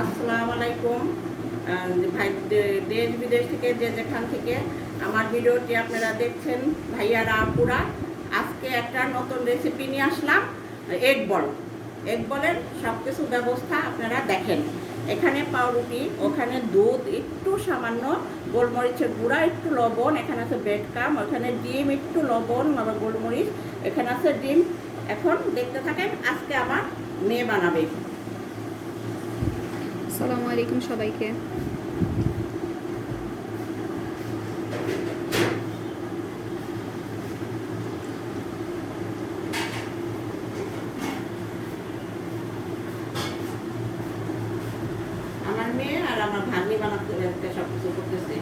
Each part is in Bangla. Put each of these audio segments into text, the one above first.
আসসালামু আলাইকুম। ভাই, দেশ বিদেশ থেকে যে যেখান থেকে আমার ভিডিওটি আপনারা দেখছেন, ভাইয়ারা আপুরা, আজকে একটা নতুন রেসিপি নিয়ে আসলাম। এগ বল। এগ বলের সব কিছু ব্যবস্থা আপনারা দেখেন। এখানে পাউরুটি, ওখানে দুধ, একটু সামান্য গোলমরিচের গুঁড়া, একটু লবণ, এখানে আছে ব্রেড ক্রাম্ব, ওখানে ডিম, একটু লবণ আবার গোলমরিচ, এখানে আছে ডিম। এখন দেখতে থাকেন, আজকে আমার মেয়ে বানাবে। আসসালামু আলাইকুম সবাইকে। আমার মেয়ে আর আমার ভাগ্নি বানাতে সব কিছু করতেছে।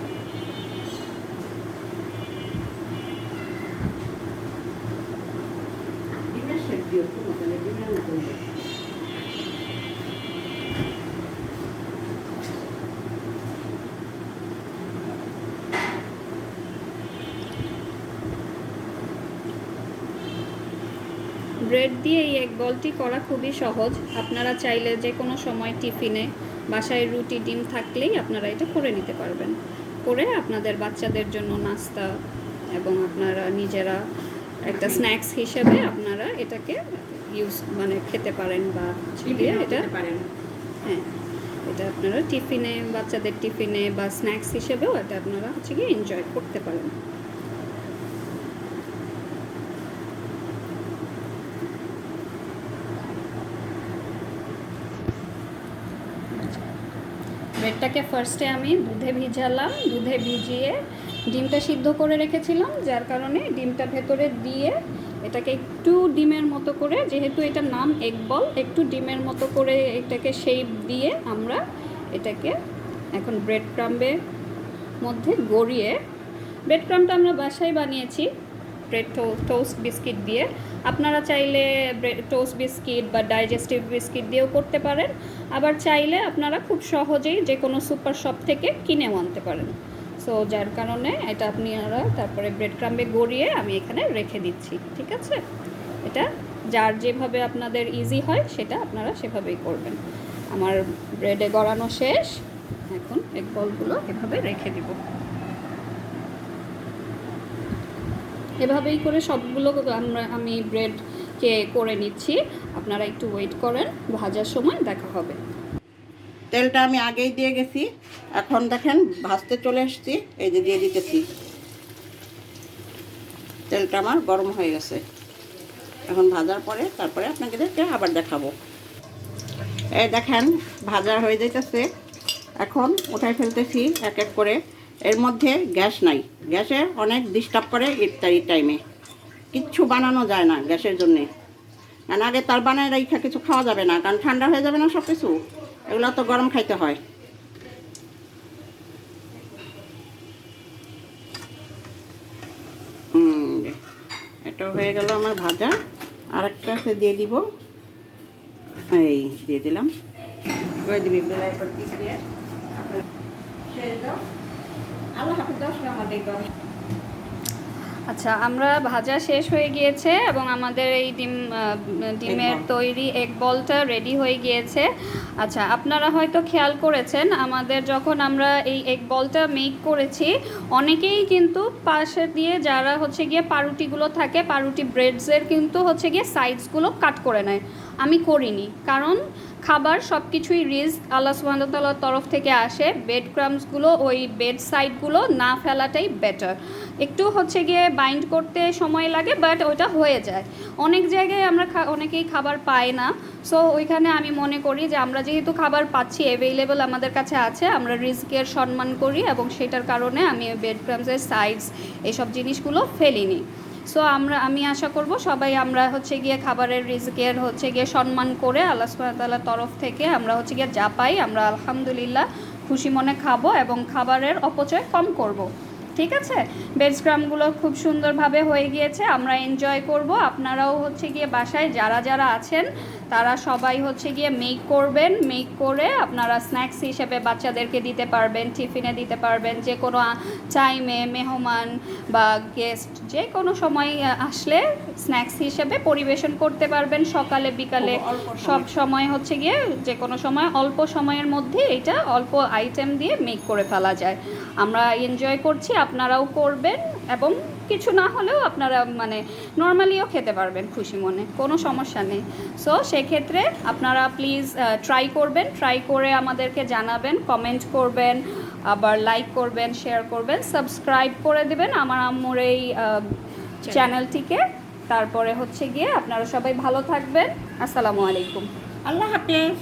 ডিমের শেপ দিও, কোনো তাহলে ডিমের মতন দিও। ব্রেড দিয়ে এই এগ বলটি করা খুবই সহজ। আপনারা চাইলে যে কোনো সময় টিফিনে বাসায় রুটি ডিম থাকলেই আপনারা এটা করে নিতে পারবেন। করে আপনাদের বাচ্চাদের জন্য নাস্তা এবং আপনারা নিজেরা একটা স্ন্যাক্স হিসেবে আপনারা এটাকে খেতে পারেন বা এটা পারেন। হ্যাঁ, এটা আপনারা টিফিনে, বাচ্চাদের টিফিনে বা স্ন্যাক্স হিসেবেও এটা আপনারা এনজয় করতে পারেন। ব্রেডটাকে ফার্স্টে আমি দুধে ভিজালাম। দুধে ভিজিয়ে ডিমটা সিদ্ধ করে রেখেছিলাম, যার কারণে ডিমটা ভেতরে দিয়ে এটাকে একটু ডিমের মতো করে, যেহেতু এটার নাম এগ বল, একটু ডিমের মতো করে এটাকে শেপ দিয়ে আমরা এটাকে এখন ব্রেড ক্রাম্বের মধ্যে গড়িয়ে, ব্রেড ক্রাম্বটা আমরা বাসায় বানিয়েছি ব্রেড টোস্ট বিস্কিট দিয়ে। আপনারা চাইলে টোস্ট বিস্কিট বা ডাইজেস্টিভ বিস্কিট দিয়েও করতে পারেন, আবার চাইলে আপনারা খুব সহজেই যে কোনো সুপার শপ থেকে কিনেও আনতে পারেন। সো যার কারণে এটা আপনারা তারপরে ব্রেড ক্রাম্বে গড়িয়ে আমি এখানে রেখে দিচ্ছি। ঠিক আছে, এটা যার যেভাবে আপনাদের ইজি হয় সেটা আপনারা সেভাবেই করবেন। আমার ব্রেডে গড়ানো শেষ, এখন এগ বলগুলো এভাবে রেখে দিব। এভাবেই করে সবগুলো আমি ব্রেডকে করে নিচ্ছি। আপনারা একটু ওয়েট করেন, ভাজার সময় দেখা হবে। তেলটা আমি আগেই দিয়ে গেছি, এখন দেখেন ভাজতে চলে এসেছি, এই যে দিয়ে দিতেছি। তেলটা আমার গরম হয়ে গেছে। এখন ভাজার পরে তারপরে আপনাদেরকে আবার দেখাবো। এই দেখেন ভাজা হয়ে যাইতেছে, এখন উঠাই ফেলতেছি এক এক করে। এর মধ্যে গ্যাস নাই, গ্যাসে অনেক ডিস্টার্ব করে ইফতারির টাইমে। কিচ্ছু বানানো যায় না গ্যাসের জন্যে, কারণ আগে তার বানায় রাখা কিছু খাওয়া যাবে না, কারণ ঠান্ডা হয়ে যাবে না সব কিছু, এগুলো তো গরম খাইতে হয়। এটা হয়ে গেল আমার ভাজা। আরেকটা দিয়ে দিব, এই দিয়ে দিলাম। দিবি আল্লাহ হাফিজ। 10 আমার দেখব। আচ্ছা, আমরা ভাজা শেষ হয়ে গিয়েছে এবং আমাদের এই ডিমের তৈরি এগ বলটা রেডি হয়ে গিয়েছে। আচ্ছা, আপনারা হয়তো খেয়াল করেছেন, আমাদের যখন আমরা এই এগ বলটা মেক করেছি, অনেকেই কিন্তু পাশে দিয়ে যারা গিয়ে পাউরুটিগুলো থাকে, পাউরুটি ব্রেডসের কিন্তু গিয়ে সাইডসগুলো কাট করে নেয়। আমি করিনি, কারণ খাবার সব কিছুই রিস্ক, আল্লাহ সুবহানাহু ওয়া তাআলার তরফ থেকে আসে। ব্রেড ক্রাম্বসগুলো ওই বেড সাইডগুলো না ফেলাটাই বেটার। একটু গিয়ে বাইন্ড করতে সময় লাগে, বাট ওইটা হয়ে যায়। অনেক জায়গায় আমরা অনেকেই খাবার পাই না। সো ওইখানে আমি মনে করি যে আমরা যেহেতু খাবার পাচ্ছি, অ্যাভেলেবল আমাদের কাছে আছে, আমরা রিস্কের সম্মান করি এবং সেটার কারণে আমি ব্রেড ক্রাম্বসের সাইডস এসব জিনিসগুলো ফেলিনি। সো আমি আশা করব সবাই আমরা গিয়ে খাবারের রিজকের গিয়ে সম্মান করে আল্লাহ সুবহানাহু ওয়া তাআলার তরফ থেকে আমরা গিয়ে যা পাই আমরা আলহামদুলিল্লাহ খুশি মনে খাবো এবং খাবারের অপচয় কম করব। ঠিক আছে, বেডস্ক্রামগুলো খুব সুন্দরভাবে হয়ে গিয়েছে, আমরা এনজয় করব। আপনারাও হচ্ছে গিয়ে বাসায় যারা যারা আছেন তারা সবাই হচ্ছে গিয়ে মেক করবেন, মেক করে আপনারা স্ন্যাক্স হিসেবে বাচ্চাদেরকে দিতে পারবেন, টিফিনে দিতে পারবেন, যে কোনো টাইমে মেহমান বা গেস্ট যে কোনো সময় আসলে স্ন্যাক্স হিসেবে পরিবেশন করতে পারবেন, সকালে বিকালে খুব অল্প সময়। সব সময় হচ্ছে গিয়ে যে কোনো সময় অল্প সময়ের মধ্যে এটা অল্প আইটেম দিয়ে মেক করে ফেলা যায়। আমরা এনজয় করছি, আপনারাও করবেন, এবং কিছু না হলেও আপনারা মানে নর্মালিও খেতে পারবেন খুশি মনে, কোনো সমস্যা নেই। সো সেক্ষেত্রে আপনারা প্লিজ ট্রাই করবেন, ট্রাই করে আমাদেরকে জানাবেন, কমেন্ট করবেন, আবার লাইক করবেন, শেয়ার করবেন, সাবস্ক্রাইব করে দেবেন আমার আম্মুর এই চ্যানেলটিকে। তারপরে হচ্ছে গিয়ে আপনারা সবাই ভালো থাকবেন। আসসালামু আলাইকুম। আল্লাহ হাফেজ।